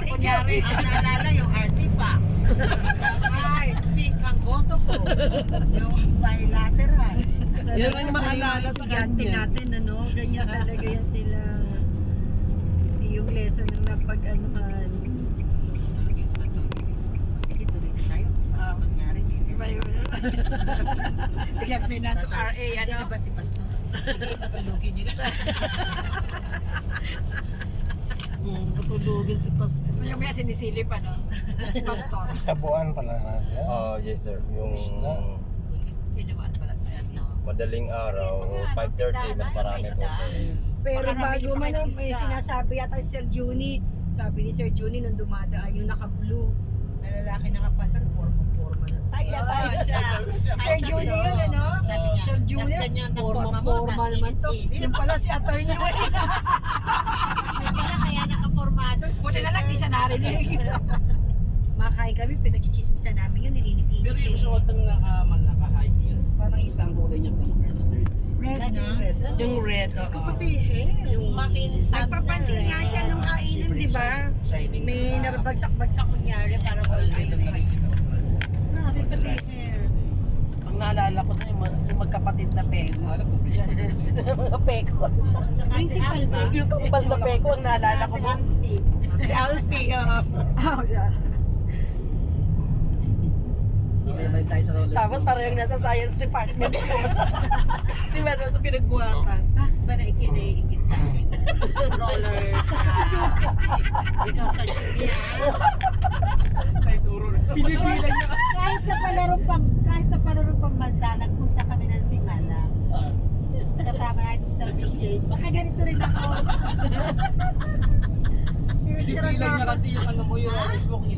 kunyari. Ang naalala yung artifact. Pink ang boto ko. Yung bilateral. Yun ang maalala sa estudyante kanya. natin, ano, ganyan talaga yan sila. Yung lesson ng napag-anuhan. Sige, tuloy na tayo. Kunyari, Bigyan kami nasa RA, Sino ano? ba si Pastor? Sige, patulugin niyo na. Patulugin si Pastor. Yung may sinisilip, ano? Pastor. Kabuuan pala natin. Yes sir, yung Tinumaan pala. madaling araw, 5:30, mas marami po sir. Pero Baka bago nabigyan man kayo ng may isda. sinasabi yata si Sir Juni, sabi ni Sir Juni nung dumadaan yung naka-blue na lalaki nakapantal, forma na. Tayo na tayo. Sir Juni yun, ano? Sabi niya, Sir Juni, tas ganyan ang forma mo, forma tas naman to. init-init. Yung pala si Atty. Wayne. Kaya kaya nakapormado. Buti na lang, di siya narinig. Makain kami, pinagchichismisan namin yun, init-init. Pero yung suot ng naka-high heels, parang isang kulay niya pang Red Ano? na. yung red. Diyos ko pati hair. Yung Nagpapansin nga siya nung kainan, di ba? shining. May nabagsak-bagsak kunyari para wala Grabe pati hair. Ang naalala ko na yung magkapatid na peko. Sa mga peko. Principal ba? Yung kambal na peko, ang naalala ko na. Si Alfie, oh, siya. Sumabay tayo sa roller. Tapos parang yung nasa science department. Di ba, nasa pinagbuhakan. Ba na ikinaigit sa akin? Rollers. Ikaw sa Julia. Pinipilan niya. Kahit sa palaro pang bansa, nagpunta kami ng Simala. Kasama nga si Sir PJ. Baka ganito rin ako. Pinipilan niya kasi yung ano mo, yung rollers mo, kung